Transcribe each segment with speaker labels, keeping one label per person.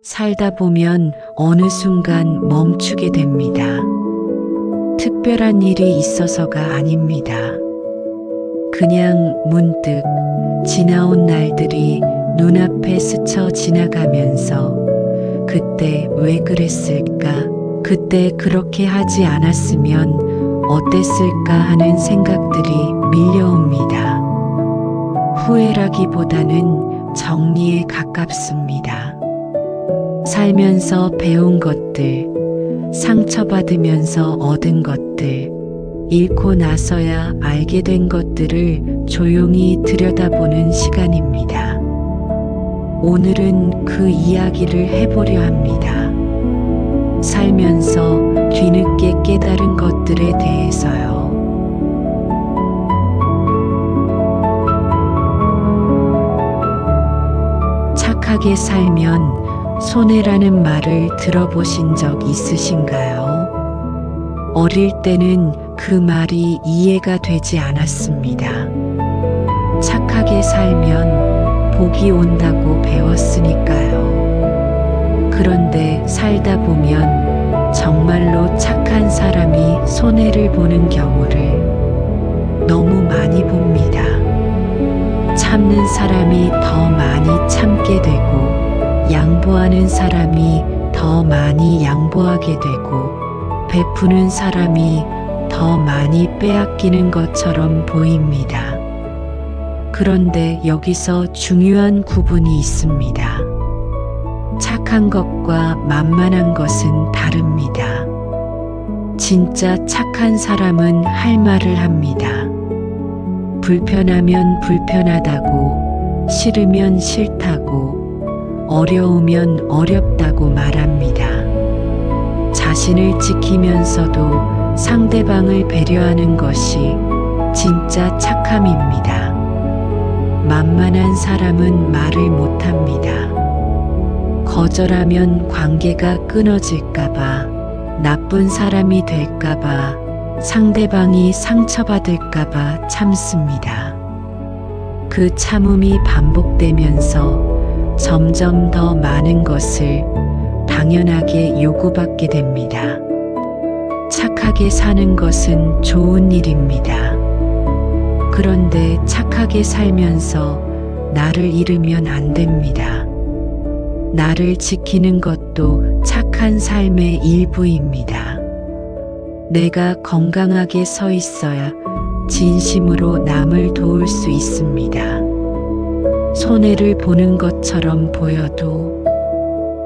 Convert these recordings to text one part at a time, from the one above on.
Speaker 1: 살다 보면 어느 순간 멈추게 됩니다. 특별한 일이 있어서가 아닙니다. 그냥 문득 지나온 날들이 눈앞에 스쳐 지나가면서 그때 왜 그랬을까? 그때 그렇게 하지 않았으면 어땠을까 하는 생각들이 밀려옵니다. 후회라기보다는 정리에 가깝습니다. 살면서 배운 것들, 상처받으면서 얻은 것들, 잃고 나서야 알게 된 것들을 조용히 들여다보는 시간입니다. 오늘은 그 이야기를 해보려 합니다. 살면서 뒤늦게 깨달은 것들에 대해서요. 착하게 살면 손해라는 말을 들어보신 적 있으신가요? 어릴 때는 그 말이 이해가 되지 않았습니다. 착하게 살면 복이 온다고 배웠으니까요. 그런데 살다 보면 정말로 착한 사람이 손해를 보는 경우를 너무 많이 봅니다. 참는 사람이 더 많이 참게 되고 양보하는 사람이 더 많이 양보하게 되고 베푸는 사람이 더 많이 빼앗기는 것처럼 보입니다. 그런데 여기서 중요한 구분이 있습니다. 착한 것과 만만한 것은 다릅니다. 진짜 착한 사람은 할 말을 합니다. 불편하면 불편하다고, 싫으면 싫다고, 어려우면 어렵다고 말합니다. 자신을 지키면서도 상대방을 배려하는 것이 진짜 착함입니다. 만만한 사람은 말을 못합니다. 거절하면 관계가 끊어질까봐, 나쁜 사람이 될까봐, 상대방이 상처받을까봐 참습니다. 그 참음이 반복되면서 점점 더 많은 것을 당연하게 요구받게 됩니다. 착하게 사는 것은 좋은 일입니다. 그런데 착하게 살면서 나를 잃으면 안 됩니다. 나를 지키는 것도 착한 삶의 일부입니다. 내가 건강하게 서 있어야 진심으로 남을 도울 수 있습니다. 손해를 보는 것처럼 보여도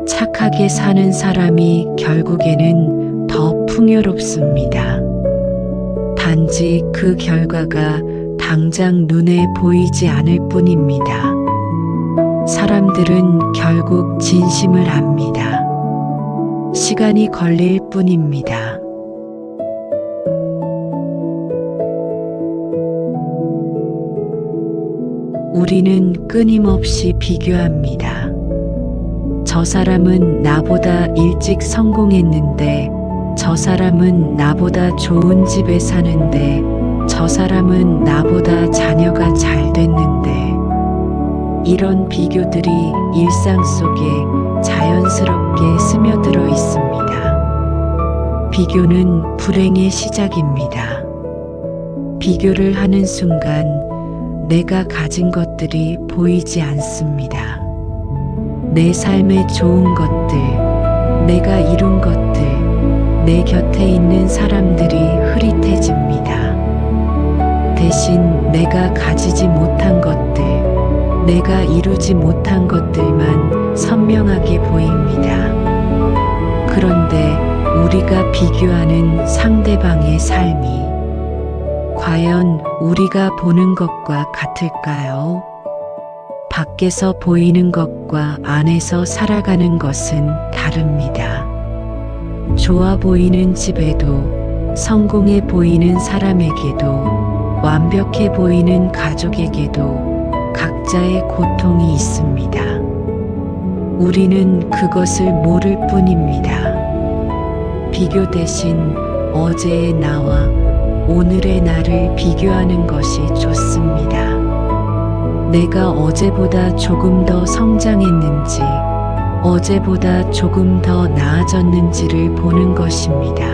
Speaker 1: 착하게 사는 사람이 결국에는 더 풍요롭습니다. 단지 그 결과가 당장 눈에 보이지 않을 뿐입니다. 사람들은 결국 진심을 압니다. 시간이 걸릴 뿐입니다. 우리는 끊임없이 비교합니다. 저 사람은 나보다 일찍 성공했는데, 저 사람은 나보다 좋은 집에 사는데, 저 사람은 나보다 자녀가 잘 됐는데, 이런 비교들이 일상 속에 자연스럽게 스며들어 있습니다. 비교는 불행의 시작입니다. 비교를 하는 순간 내가 가진 것들이 보이지 않습니다. 내 삶의 좋은 것들, 내가 이룬 것들, 내 곁에 있는 사람들이 흐릿해집니다. 대신 내가 가지지 못한 것들, 내가 이루지 못한 것들만 선명하게 보입니다. 그런데 우리가 비교하는 상대방의 삶이 과연 우리가 보는 것과 같을까요? 밖에서 보이는 것과 안에서 살아가는 것은 다릅니다. 좋아 보이는 집에도, 성공해 보이는 사람에게도, 완벽해 보이는 가족에게도 각자의 고통이 있습니다. 우리는 그것을 모를 뿐입니다. 비교 대신 어제의 나와 오늘의 나를 비교하는 것이 좋습니다. 내가 어제보다 조금 더 성장했는지, 어제보다 조금 더 나아졌는지를 보는 것입니다.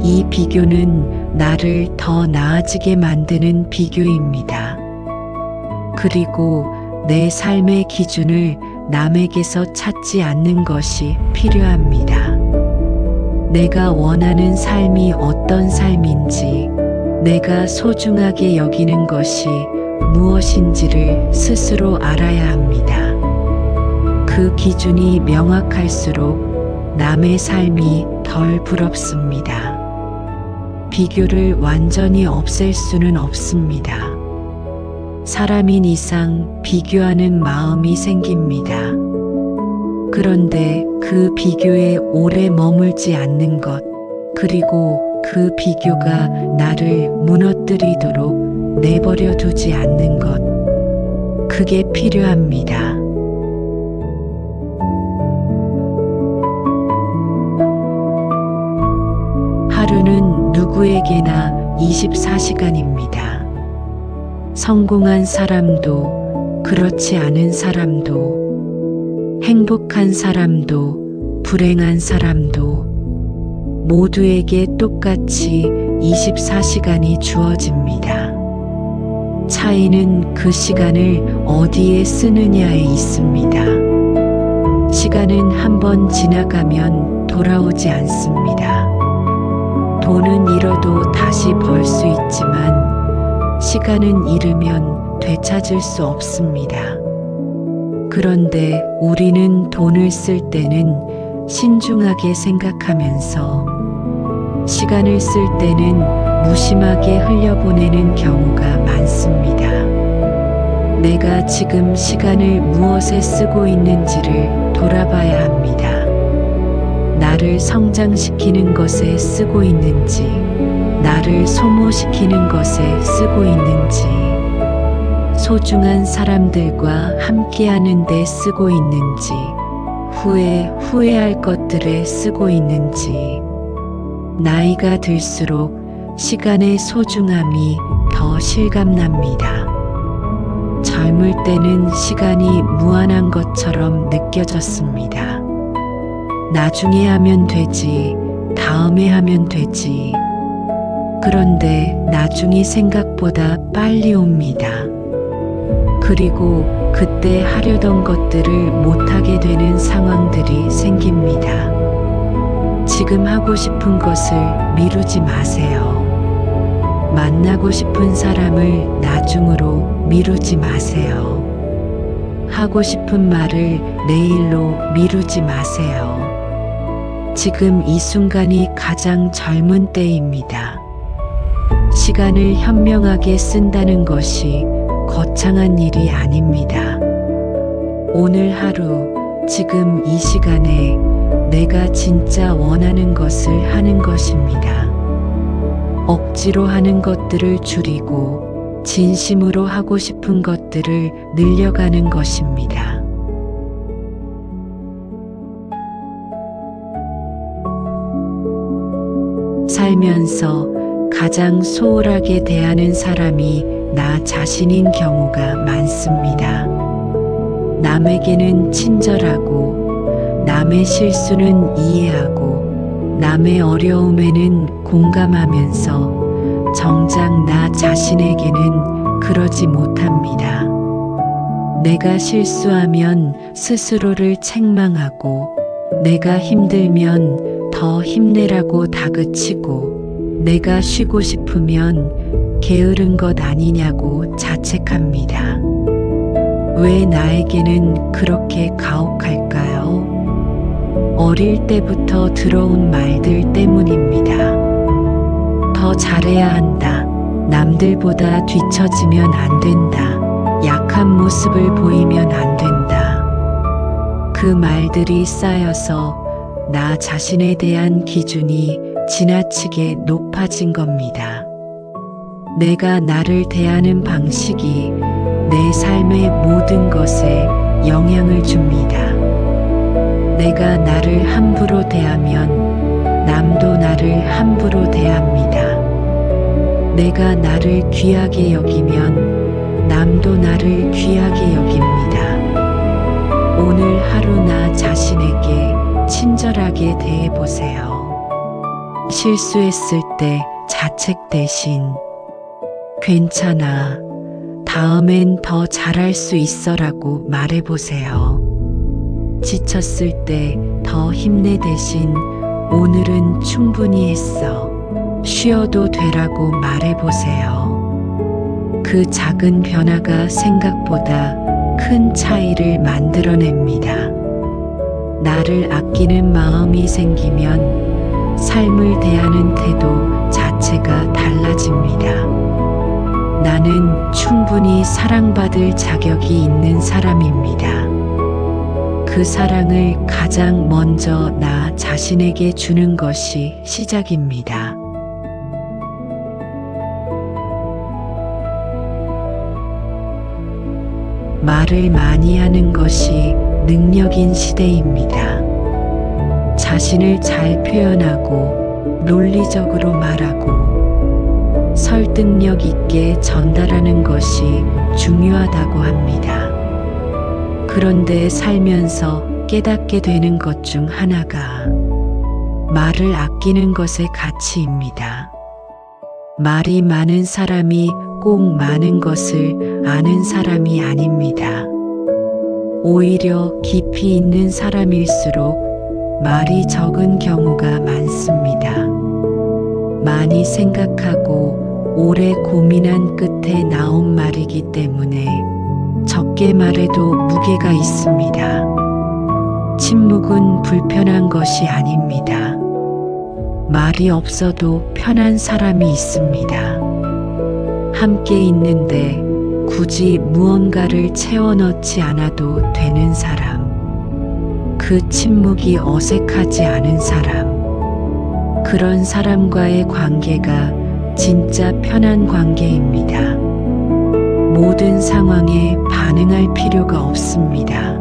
Speaker 1: 이 비교는 나를 더 나아지게 만드는 비교입니다. 그리고 내 삶의 기준을 남에게서 찾지 않는 것이 필요합니다. 내가 원하는 삶이 어떤 삶인지, 내가 소중하게 여기는 것이 무엇인지를 스스로 알아야 합니다. 그 기준이 명확할수록 남의 삶이 덜 부럽습니다. 비교를 완전히 없앨 수는 없습니다. 사람인 이상 비교하는 마음이 생깁니다. 그런데 그 비교에 오래 머물지 않는 것, 그리고 그 비교가 나를 무너뜨리도록 내버려 두지 않는 것, 그게 필요합니다. 하루는 누구에게나 24시간입니다. 성공한 사람도, 그렇지 않은 사람도, 행복한 사람도, 불행한 사람도, 모두에게 똑같이 24시간이 주어집니다. 차이는 그 시간을 어디에 쓰느냐에 있습니다. 시간은 한번 지나가면 돌아오지 않습니다. 돈은 잃어도 다시 벌 수 있지만 시간은 잃으면 되찾을 수 없습니다. 그런데 우리는 돈을 쓸 때는 신중하게 생각하면서 시간을 쓸 때는 무심하게 흘려보내는 경우가 많습니다. 내가 지금 시간을 무엇에 쓰고 있는지를 돌아봐야 합니다. 나를 성장시키는 것에 쓰고 있는지, 나를 소모시키는 것에 쓰고 있는지, 소중한 사람들과 함께하는 데 쓰고 있는지, 후회할 것들에 쓰고 있는지. 나이가 들수록 시간의 소중함이 더 실감납니다. 젊을 때는 시간이 무한한 것처럼 느껴졌습니다. 나중에 하면 되지, 다음에 하면 되지. 그런데 나중이 생각보다 빨리 옵니다. 그리고 그때 하려던 것들을 못하게 되는 상황들이 생깁니다. 지금 하고 싶은 것을 미루지 마세요. 만나고 싶은 사람을 나중으로 미루지 마세요. 하고 싶은 말을 내일로 미루지 마세요. 지금 이 순간이 가장 젊은 때입니다. 시간을 현명하게 쓴다는 것이 거창한 일이 아닙니다. 오늘 하루, 지금 이 시간에 내가 진짜 원하는 것을 하는 것입니다. 억지로 하는 것들을 줄이고 진심으로 하고 싶은 것들을 늘려가는 것입니다. 살면서 가장 소홀하게 대하는 사람이 나 자신인 경우가 많습니다. 남에게는 친절하고, 남의 실수는 이해하고, 남의 어려움에는 공감하면서 정작 나 자신에게는 그러지 못합니다. 내가 실수하면 스스로를 책망하고, 내가 힘들면 더 힘내라고 다그치고, 내가 쉬고 싶으면 게으른 것 아니냐고 자책합니다. 왜 나에게는 그렇게 가혹할까요? 어릴 때부터 들어온 말들 때문입니다. 더 잘해야 한다. 남들보다 뒤처지면 안 된다. 약한 모습을 보이면 안 된다. 그 말들이 쌓여서 나 자신에 대한 기준이 지나치게 높아진 겁니다. 내가 나를 대하는 방식이 내 삶의 모든 것에 영향을 줍니다. 내가 나를 함부로 대하면 남도 나를 함부로 대합니다. 내가 나를 귀하게 여기면 남도 나를 귀하게 여깁니다. 오늘 하루 나 자신에게 친절하게 대해보세요. 실수했을 때 자책 대신 괜찮아, 다음엔 더 잘할 수 있어라고 말해보세요. 지쳤을 때 더 힘내 대신 오늘은 충분히 했어, 쉬어도 되라고 말해보세요. 그 작은 변화가 생각보다 큰 차이를 만들어냅니다. 나를 아끼는 마음이 생기면 삶을 대하는 태도 자체가 달라집니다. 나는 충분히 사랑받을 자격이 있는 사람입니다. 그 사랑을 가장 먼저 나 자신에게 주는 것이 시작입니다. 말을 많이 하는 것이 능력인 시대입니다. 자신을 잘 표현하고 논리적으로 말하고 설득력 있게 전달하는 것이 중요하다고 합니다. 그런데 살면서 깨닫게 되는 것 중 하나가 말을 아끼는 것의 가치입니다. 말이 많은 사람이 꼭 많은 것을 아는 사람이 아닙니다. 오히려 깊이 있는 사람일수록 말이 적은 경우가 많습니다. 많이 생각하고 오래 고민한 끝에 나온 말이기 때문에 적게 말해도 무게가 있습니다. 침묵은 불편한 것이 아닙니다. 말이 없어도 편한 사람이 있습니다. 함께 있는데 굳이 무언가를 채워 넣지 않아도 되는 사람. 그 침묵이 어색하지 않은 사람. 그런 사람과의 관계가 진짜 편한 관계입니다. 모든 상황에 반응할 필요가 없습니다.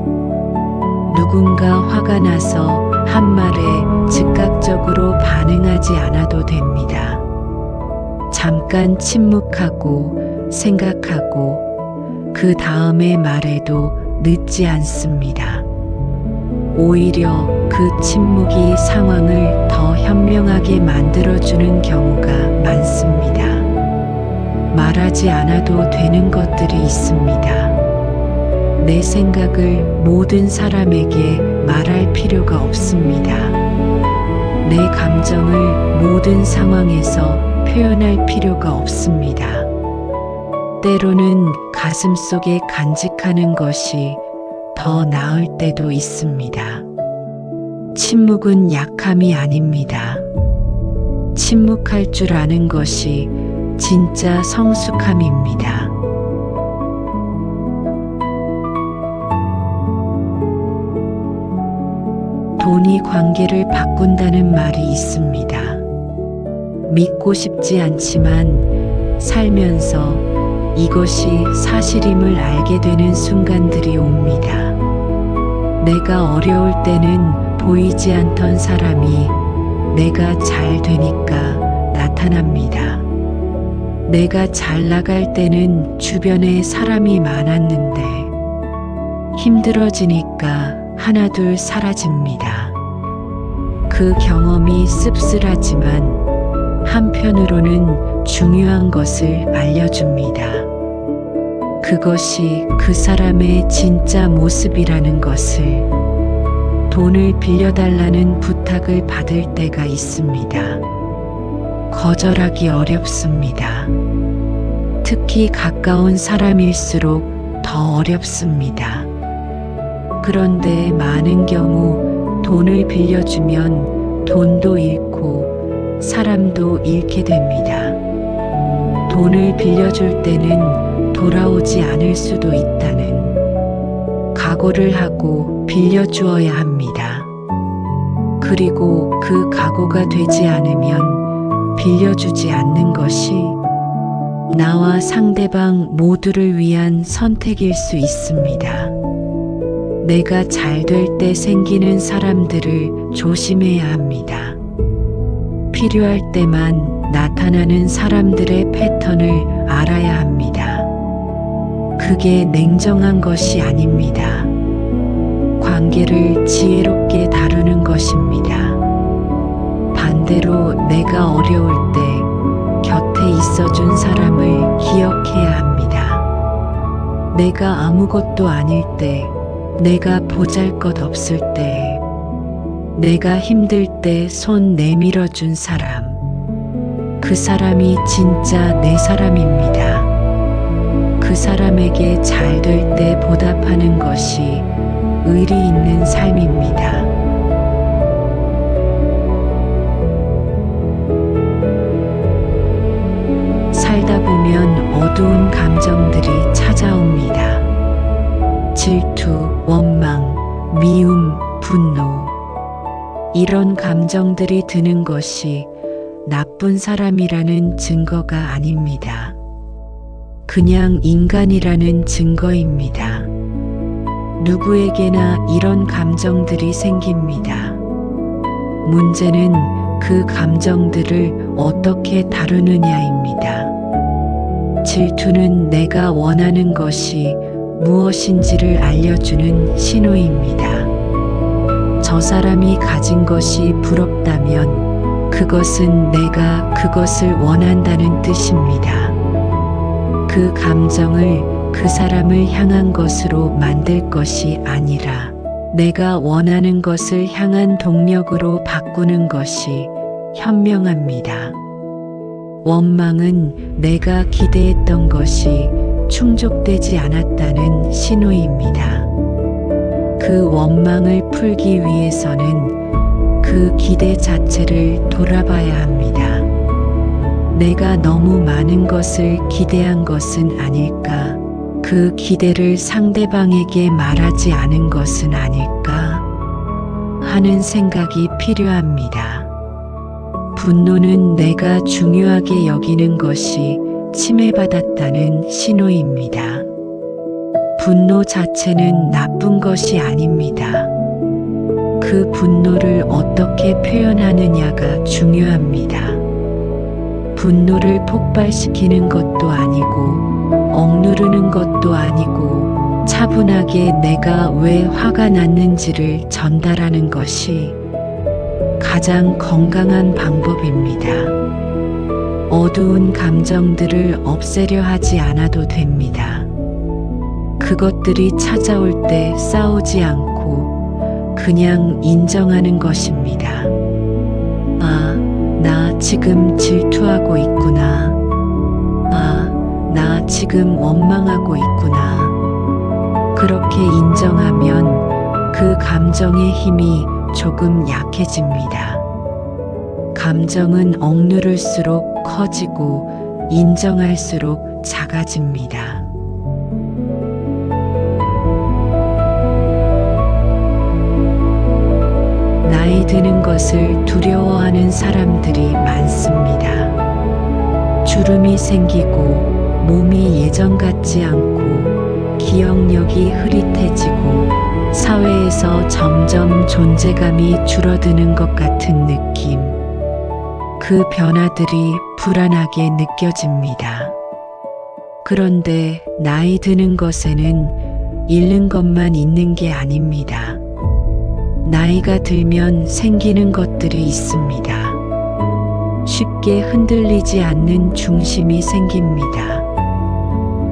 Speaker 1: 누군가 화가 나서 한 말에 즉각적으로 반응하지 않아도 됩니다. 잠깐 침묵하고 생각하고 그 다음에 말해도 늦지 않습니다. 오히려 그 침묵이 상황을 더 현명하게 만들어주는 경우가 많습니다. 말하지 않아도 되는 것들이 있습니다. 내 생각을 모든 사람에게 말할 필요가 없습니다. 내 감정을 모든 상황에서 표현할 필요가 없습니다. 때로는 가슴 속에 간직하는 것이 더 나을 때도 있습니다. 침묵은 약함이 아닙니다. 침묵할 줄 아는 것이 진짜 성숙함입니다. 돈이 관계를 바꾼다는 말이 있습니다. 믿고 싶지 않지만 살면서 이것이 사실임을 알게 되는 순간들이 옵니다. 내가 어려울 때는 보이지 않던 사람이 내가 잘 되니까 나타납니다. 내가 잘 나갈 때는 주변에 사람이 많았는데 힘들어지니까 하나둘 사라집니다. 그 경험이 씁쓸하지만 한편으로는 중요한 것을 알려줍니다. 그것이 그 사람의 진짜 모습이라는 것을. 돈을 빌려달라는 부탁을 받을 때가 있습니다. 거절하기 어렵습니다. 특히 가까운 사람일수록 더 어렵습니다. 그런데 많은 경우 돈을 빌려주면 돈도 잃고 사람도 잃게 됩니다. 돈을 빌려줄 때는 돌아오지 않을 수도 있다는 각오를 하고 빌려주어야 합니다. 그리고 그 각오가 되지 않으면 빌려주지 않는 것이 나와 상대방 모두를 위한 선택일 수 있습니다. 내가 잘 될 때 생기는 사람들을 조심해야 합니다. 필요할 때만 나타나는 사람들의 패턴을 알아야 합니다. 그게 냉정한 것이 아닙니다. 관계를 지혜롭게 다루는 것입니다. 반대로 내가 어려울 때 곁에 있어준 사람을 기억해야 합니다. 내가 아무것도 아닐 때, 내가 보잘것 없을 때, 내가 힘들 때 손 내밀어준 사람, 그 사람이 진짜 내 사람입니다. 그 사람에게 잘 될 때 보답하는 것이 의리 있는 삶입니다. 살다 보면 어두운 감정들이 찾아옵니다. 질투, 원망, 미움, 분노. 이런 감정들이 드는 것이 나쁜 사람이라는 증거가 아닙니다. 그냥 인간이라는 증거입니다. 누구에게나 이런 감정들이 생깁니다. 문제는 그 감정들을 어떻게 다루느냐입니다. 질투는 내가 원하는 것이 무엇인지를 알려주는 신호입니다. 저 사람이 가진 것이 부럽다면 그것은 내가 그것을 원한다는 뜻입니다. 그 감정을 그 사람을 향한 것으로 만들 것이 아니라 내가 원하는 것을 향한 동력으로 바꾸는 것이 현명합니다. 원망은 내가 기대했던 것이 충족되지 않았다는 신호입니다. 그 원망을 풀기 위해서는 그 기대 자체를 돌아봐야 합니다. 내가 너무 많은 것을 기대한 것은 아닐까? 그 기대를 상대방에게 말하지 않은 것은 아닐까? 하는 생각이 필요합니다. 분노는 내가 중요하게 여기는 것이 침해받았다는 신호입니다. 분노 자체는 나쁜 것이 아닙니다. 그 분노를 어떻게 표현하느냐가 중요합니다. 분노를 폭발시키는 것도 아니고 억누르는 것도 아니고 차분하게 내가 왜 화가 났는지를 전달하는 것이 가장 건강한 방법입니다. 어두운 감정들을 없애려 하지 않아도 됩니다. 그것들이 찾아올 때 싸우지 않고 그냥 인정하는 것입니다. 아, 나 지금 질투하고 있구나. 아, 나 지금 원망하고 있구나. 그렇게 인정하면 그 감정의 힘이 조금 약해집니다. 감정은 억누를수록 커지고 인정할수록 작아집니다. 나이 드는 것을 두려워하는 사람들이 많습니다. 주름이 생기고 몸이 예전 같지 않고 기억력이 흐릿해지고 사회에서 점점 존재감이 줄어드는 것 같은 느낌. 그 변화들이 불안하게 느껴집니다. 그런데 나이 드는 것에는 잃는 것만 있는 게 아닙니다. 나이가 들면 생기는 것들이 있습니다. 쉽게 흔들리지 않는 중심이 생깁니다.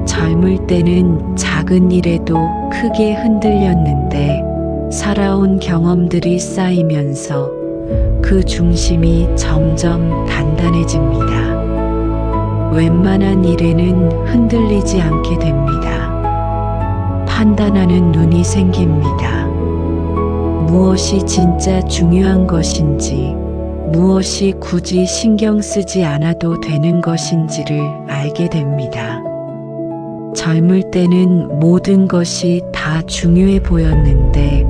Speaker 1: 젊을 때는 작은 일에도 크게 흔들렸는데 살아온 경험들이 쌓이면서 그 중심이 점점 단단해집니다. 웬만한 일에는 흔들리지 않게 됩니다. 판단하는 눈이 생깁니다. 무엇이 진짜 중요한 것인지, 무엇이 굳이 신경 쓰지 않아도 되는 것인지를 알게 됩니다. 젊을 때는 모든 것이 다 중요해 보였는데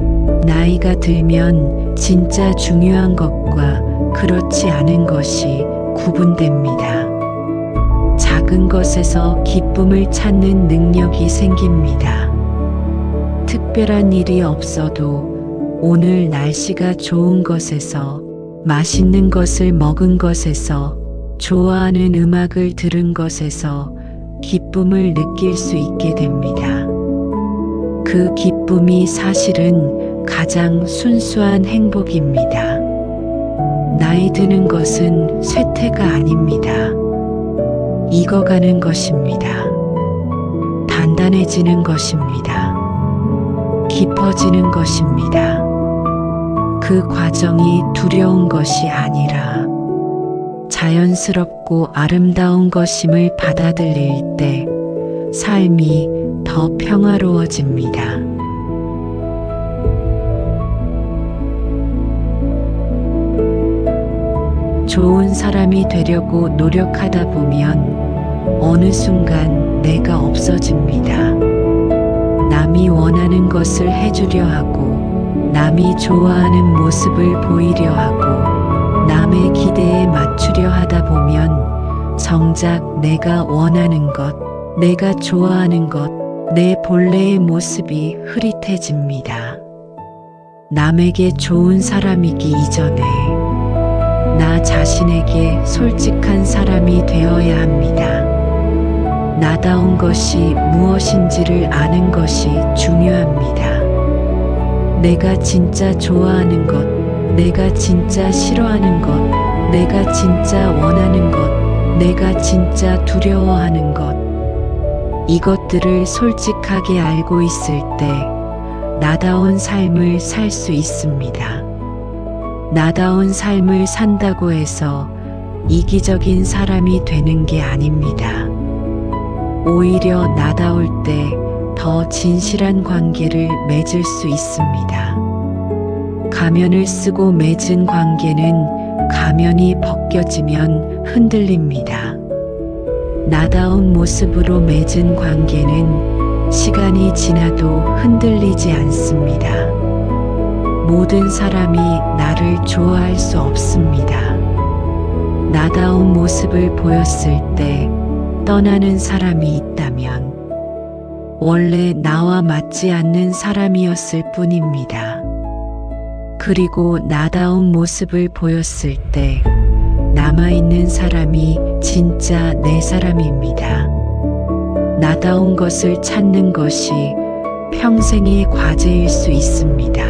Speaker 1: 나이가 들면 진짜 중요한 것과 그렇지 않은 것이 구분됩니다. 작은 것에서 기쁨을 찾는 능력이 생깁니다. 특별한 일이 없어도 오늘 날씨가 좋은 것에서, 맛있는 것을 먹은 것에서, 좋아하는 음악을 들은 것에서 기쁨을 느낄 수 있게 됩니다. 그 기쁨이 사실은 가장 순수한 행복입니다. 나이 드는 것은 쇠퇴가 아닙니다. 익어가는 것입니다. 단단해지는 것입니다. 깊어지는 것입니다. 그 과정이 두려운 것이 아니라 자연스럽고 아름다운 것임을 받아들일 때 삶이 더 평화로워집니다. 좋은 사람이 되려고 노력하다 보면 어느 순간 내가 없어집니다. 남이 원하는 것을 해주려 하고, 남이 좋아하는 모습을 보이려 하고, 남의 기대에 맞추려 하다 보면 정작 내가 원하는 것, 내가 좋아하는 것, 내 본래의 모습이 흐릿해집니다. 남에게 좋은 사람이기 이전에 나 자신에게 솔직한 사람이 되어야 합니다. 나다운 것이 무엇인지를 아는 것이 중요합니다. 내가 진짜 좋아하는 것, 내가 진짜 싫어하는 것, 내가 진짜 원하는 것, 내가 진짜 두려워하는 것, 이것들을 솔직하게 알고 있을 때 나다운 삶을 살 수 있습니다. 나다운 삶을 산다고 해서 이기적인 사람이 되는 게 아닙니다. 오히려 나다울 때 더 진실한 관계를 맺을 수 있습니다. 가면을 쓰고 맺은 관계는 가면이 벗겨지면 흔들립니다. 나다운 모습으로 맺은 관계는 시간이 지나도 흔들리지 않습니다. 모든 사람이 나를 좋아할 수 없습니다. 나다운 모습을 보였을 때 떠나는 사람이 있다면 원래 나와 맞지 않는 사람이었을 뿐입니다. 그리고 나다운 모습을 보였을 때 남아있는 사람이 진짜 내 사람입니다. 나다운 것을 찾는 것이 평생의 과제일 수 있습니다.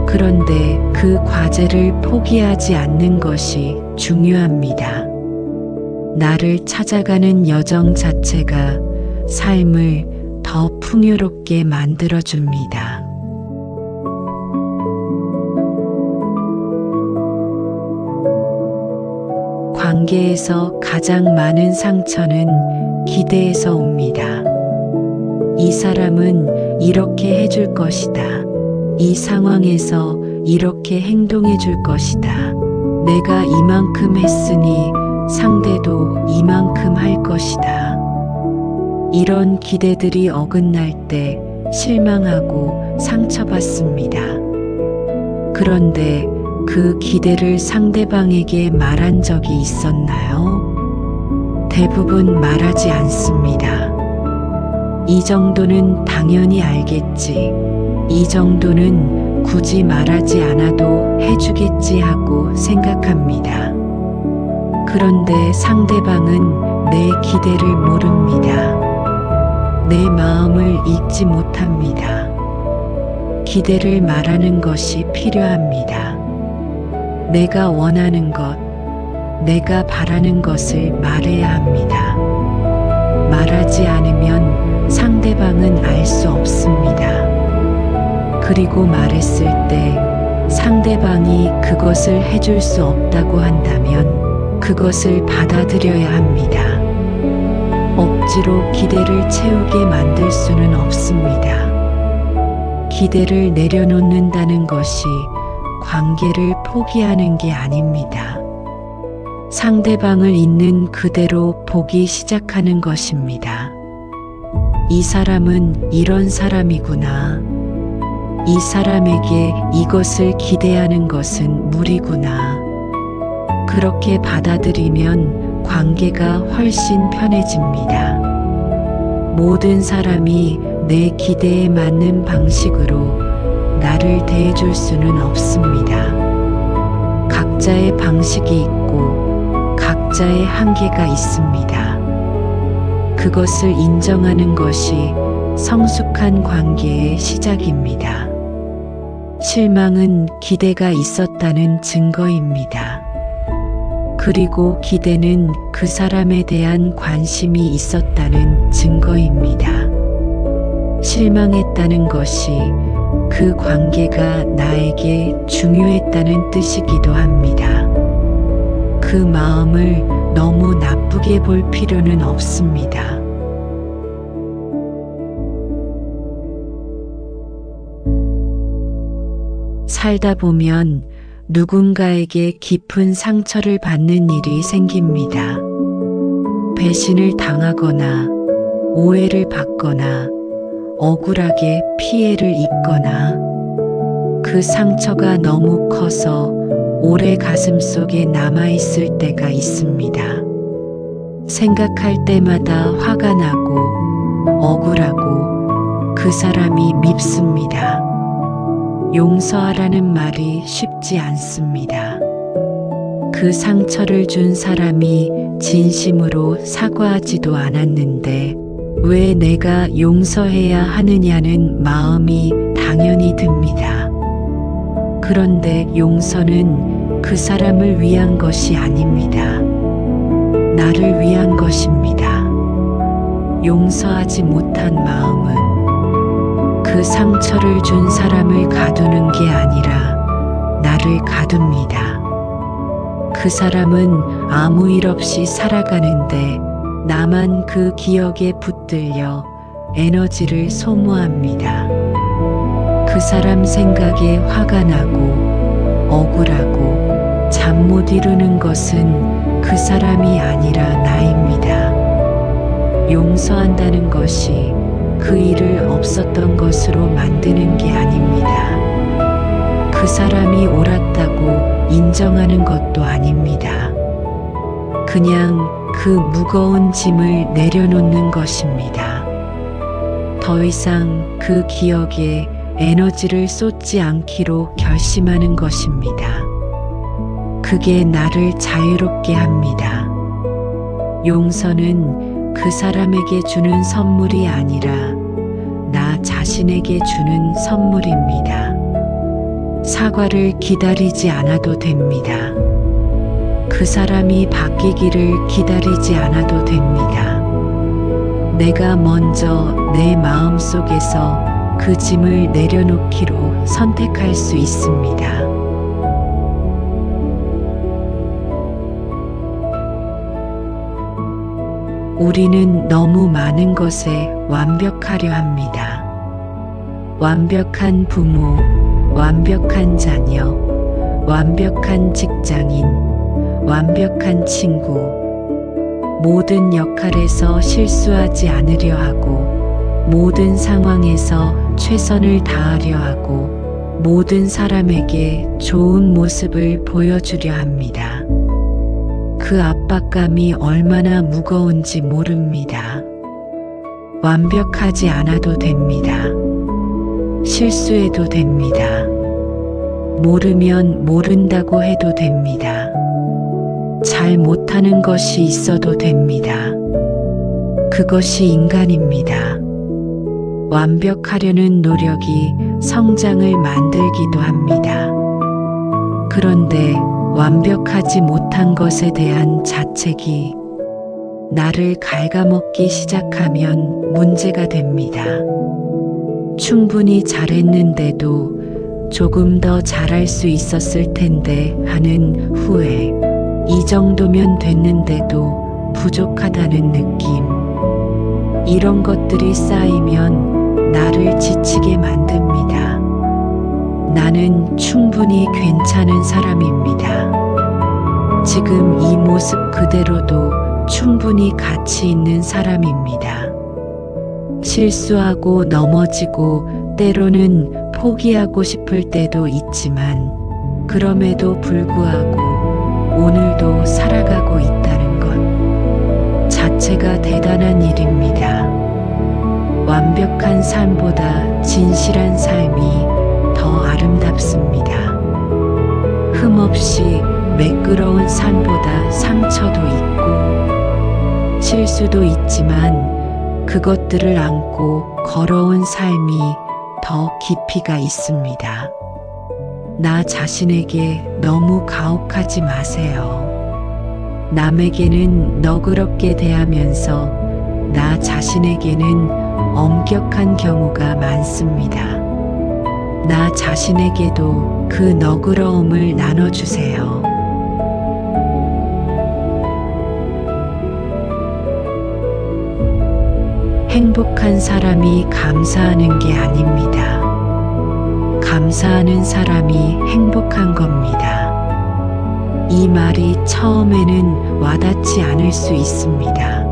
Speaker 1: 그런데 그 과제를 포기하지 않는 것이 중요합니다. 나를 찾아가는 여정 자체가 삶을 더 풍요롭게 만들어줍니다. 관계에서 가장 많은 상처는 기대에서 옵니다. 이 사람은 이렇게 해줄 것이다. 이 상황에서 이렇게 행동해 줄 것이다. 내가 이만큼 했으니 상대도 이만큼 할 것이다. 이런 기대들이 어긋날 때 실망하고 상처받습니다. 그런데 그 기대를 상대방에게 말한 적이 있었나요? 대부분 말하지 않습니다. 이 정도는 당연히 알겠지. 이 정도는 굳이 말하지 않아도 해주겠지 하고 생각합니다. 그런데 상대방은 내 기대를 모릅니다. 내 마음을 읽지 못합니다. 기대를 말하는 것이 필요합니다. 내가 원하는 것, 내가 바라는 것을 말해야 합니다. 말하지 않으면 상대방은 알 수 없습니다. 그리고 말했을 때 상대방이 그것을 해줄 수 없다고 한다면 그것을 받아들여야 합니다. 억지로 기대를 채우게 만들 수는 없습니다. 기대를 내려놓는다는 것이 관계를 포기하는 게 아닙니다. 상대방을 있는 그대로 보기 시작하는 것입니다. 이 사람은 이런 사람이구나. 이 사람에게 이것을 기대하는 것은 무리구나. 그렇게 받아들이면 관계가 훨씬 편해집니다. 모든 사람이 내 기대에 맞는 방식으로 나를 대해줄 수는 없습니다. 각자의 방식이 있고 각자의 한계가 있습니다. 그것을 인정하는 것이 성숙한 관계의 시작입니다. 실망은 기대가 있었다는 증거입니다. 그리고 기대는 그 사람에 대한 관심이 있었다는 증거입니다. 실망했다는 것이 그 관계가 나에게 중요했다는 뜻이기도 합니다. 그 마음을 너무 나쁘게 볼 필요는 없습니다. 살다 보면 누군가에게 깊은 상처를 받는 일이 생깁니다. 배신을 당하거나 오해를 받거나 억울하게 피해를 입거나 그 상처가 너무 커서 오래 가슴속에 남아있을 때가 있습니다. 생각할 때마다 화가 나고 억울하고 그 사람이 밉습니다. 용서하라는 말이 쉽지 않습니다. 그 상처를 준 사람이 진심으로 사과하지도 않았는데 왜 내가 용서해야 하느냐는 마음이 당연히 듭니다. 그런데 용서는 그 사람을 위한 것이 아닙니다. 나를 위한 것입니다. 용서하지 못한 마음은 그 상처를 준 사람을 가두는 게 아니라 나를 가둡니다. 그 사람은 아무 일 없이 살아가는데 나만 그 기억에 붙들려 에너지를 소모합니다. 그 사람 생각에 화가 나고 억울하고 잠 못 이루는 것은 그 사람이 아니라 나입니다. 용서한다는 것이 그 일을 없었던 것으로 만드는 게 아닙니다. 그 사람이 옳았다고 인정하는 것도 아닙니다. 그냥 그 무거운 짐을 내려놓는 것입니다. 더 이상 그 기억에 에너지를 쏟지 않기로 결심하는 것입니다. 그게 나를 자유롭게 합니다. 용서는 그 사람에게 주는 선물이 아니라 나 자신에게 주는 선물입니다. 사과를 기다리지 않아도 됩니다. 그 사람이 바뀌기를 기다리지 않아도 됩니다. 내가 먼저 내 마음 속에서 그 짐을 내려놓기로 선택할 수 있습니다. 우리는 너무 많은 것에 완벽하려 합니다. 완벽한 부모, 완벽한 자녀, 완벽한 직장인, 완벽한 친구, 모든 역할에서 실수하지 않으려 하고, 모든 상황에서 최선을 다하려 하고, 모든 사람에게 좋은 모습을 보여주려 합니다. 그 압박감이 얼마나 무거운지 모릅니다. 완벽하지 않아도 됩니다. 실수해도 됩니다. 모르면 모른다고 해도 됩니다. 잘 못하는 것이 있어도 됩니다. 그것이 인간입니다. 완벽하려는 노력이 성장을 만들기도 합니다. 그런데 완벽하지 못한 것에 대한 자책이 나를 갉아먹기 시작하면 문제가 됩니다. 충분히 잘했는데도 조금 더 잘할 수 있었을 텐데 하는 후회, 이 정도면 됐는데도 부족하다는 느낌, 이런 것들이 쌓이면 나를 지치게 만듭니다. 나는 충분히 괜찮은 사람입니다. 지금 이 모습 그대로도 충분히 가치 있는 사람입니다. 실수하고 넘어지고 때로는 포기하고 싶을 때도 있지만 그럼에도 불구하고 오늘도 살아가고 있다는 것 자체가 대단한 일입니다. 완벽한 삶보다 진실한 삶이 더 아름답습니다. 흠없이 매끄러운 삶보다 상처도 있고 실수도 있지만 그것들을 안고 걸어온 삶이 더 깊이가 있습니다. 나 자신에게 너무 가혹하지 마세요. 남에게는 너그럽게 대하면서 나 자신에게는 엄격한 경우가 많습니다. 나 자신에게도 그 너그러움을 나눠주세요. 행복한 사람이 감사하는 게 아닙니다. 감사하는 사람이 행복한 겁니다. 이 말이 처음에는 와닿지 않을 수 있습니다.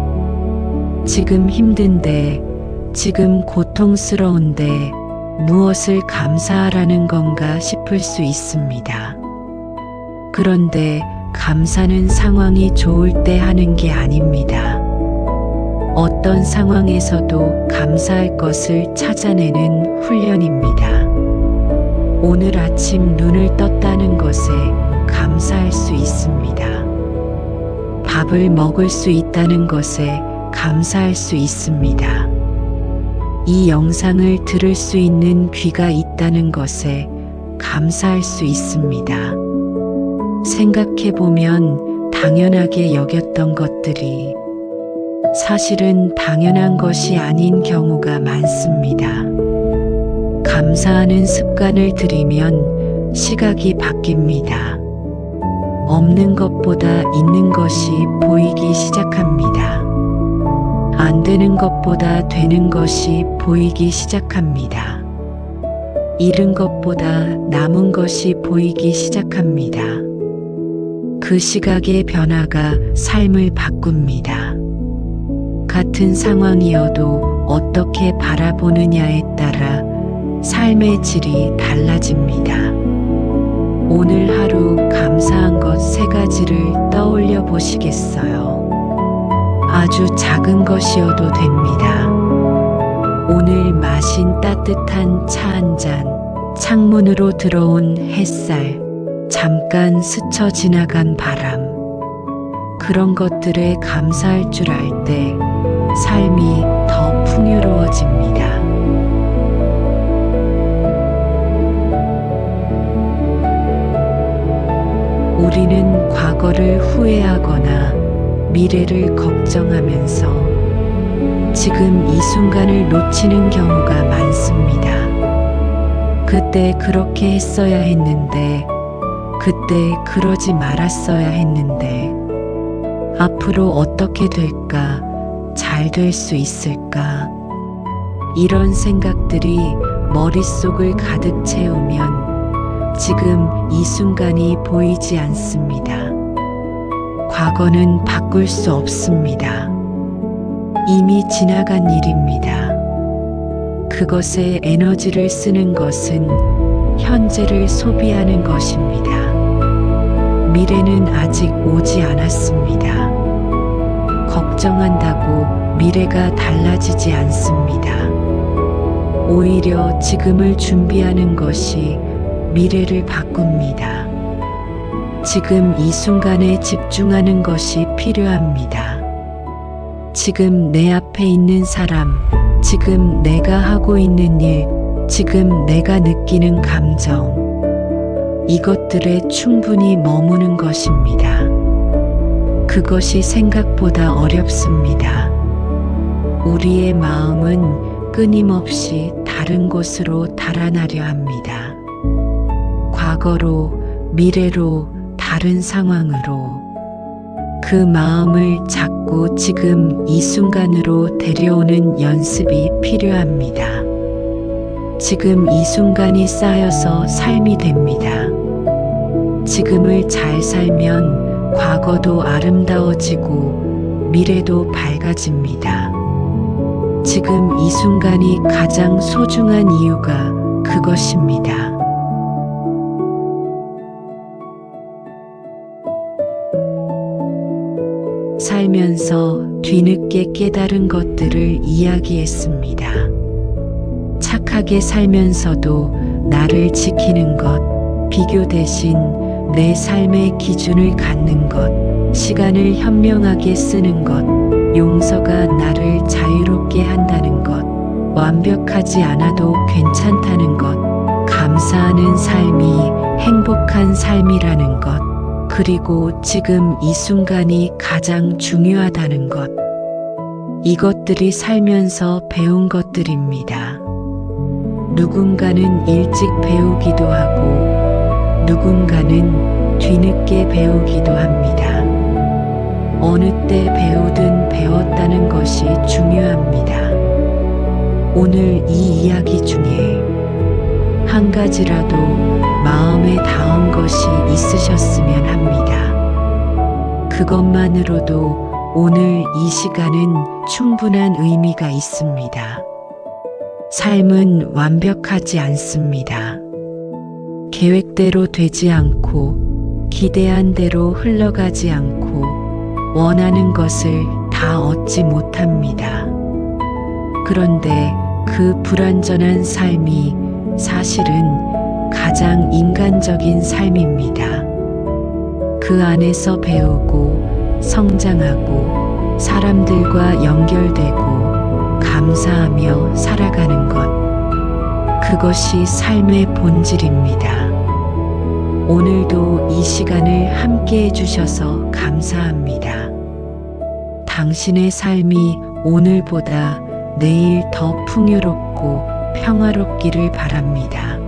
Speaker 1: 지금 힘든데, 지금 고통스러운데 무엇을 감사하라는 건가 싶을 수 있습니다. 그런데 감사는 상황이 좋을 때 하는 게 아닙니다. 어떤 상황에서도 감사할 것을 찾아내는 훈련입니다. 오늘 아침 눈을 떴다는 것에 감사할 수 있습니다. 밥을 먹을 수 있다는 것에 감사할 수 있습니다. 이 영상을 들을 수 있는 귀가 있다는 것에 감사할 수 있습니다. 생각해보면 당연하게 여겼던 것들이 사실은 당연한 것이 아닌 경우가 많습니다. 감사하는 습관을 들이면 시각이 바뀝니다. 없는 것보다 있는 것이 보이기 시작합니다. 안 되는 것보다 되는 것이 보이기 시작합니다. 잃은 것보다 남은 것이 보이기 시작합니다. 그 시각의 변화가 삶을 바꿉니다. 같은 상황이어도 어떻게 바라보느냐에 따라 삶의 질이 달라집니다. 오늘 하루 감사한 것 3가지를 떠올려 보시겠어요? 아주 작은 것이어도 됩니다. 오늘 마신 따뜻한 차 한 잔, 창문으로 들어온 햇살, 잠깐 스쳐 지나간 바람. 그런 것들에 감사할 줄 알 때 삶이 더 풍요로워집니다. 우리는 과거를 후회하거나 미래를 걱정하면서 지금 이 순간을 놓치는 경우가 많습니다. 그때 그렇게 했어야 했는데, 그때 그러지 말았어야 했는데, 앞으로 어떻게 될까? 잘 될 수 있을까? 이런 생각들이 머릿속을 가득 채우면 지금 이 순간이 보이지 않습니다. 과거는 바꿀 수 없습니다. 이미 지나간 일입니다. 그것에 에너지를 쓰는 것은 현재를 소비하는 것입니다. 미래는 아직 오지 않았습니다. 걱정한다고 미래가 달라지지 않습니다. 오히려 지금을 준비하는 것이 미래를 바꿉니다. 지금 이 순간에 집중하는 것이 필요합니다. 지금 내 앞에 있는 사람, 지금 내가 하고 있는 일, 지금 내가 느끼는 감정, 이것들에 충분히 머무는 것입니다. 그것이 생각보다 어렵습니다. 우리의 마음은 끊임없이 다른 곳으로 달아나려 합니다. 과거로, 미래로, 다른 상황으로. 그 마음을 자꾸 지금 이 순간으로 데려오는 연습이 필요합니다. 지금 이 순간이 쌓여서 삶이 됩니다. 지금을 잘 살면 과거도 아름다워지고 미래도 밝아집니다. 지금 이 순간이 가장 소중한 이유가 그것입니다. 살면서 뒤늦게 깨달은 것들을 이야기했습니다. 착하게 살면서도 나를 지키는 것, 비교 대신 내 삶의 기준을 갖는 것, 시간을 현명하게 쓰는 것, 용서가 나를 자유롭게 한다는 것, 완벽하지 않아도 괜찮다는 것, 감사하는 삶이 행복한 삶이라는 것, 그리고 지금 이 순간이 가장 중요하다는 것. 이것들이 살면서 배운 것들입니다. 누군가는 일찍 배우기도 하고, 누군가는 뒤늦게 배우기도 합니다. 어느 때 배우든 배웠다는 것이 중요합니다. 오늘 이 이야기 중에 한 가지라도 마음에 닿은 것이 있으셨으면 합니다. 그것만으로도 오늘 이 시간은 충분한 의미가 있습니다. 삶은 완벽하지 않습니다. 계획대로 되지 않고, 기대한 대로 흘러가지 않고, 원하는 것을 다 얻지 못합니다. 그런데 그 불완전한 삶이 사실은 가장 인간적인 삶입니다. 그 안에서 배우고, 성장하고, 사람들과 연결되고, 감사하며 살아가는 것. 그것이 삶의 본질입니다. 오늘도 이 시간을 함께 해주셔서 감사합니다. 당신의 삶이 오늘보다 내일 더 풍요롭고 평화롭기를 바랍니다.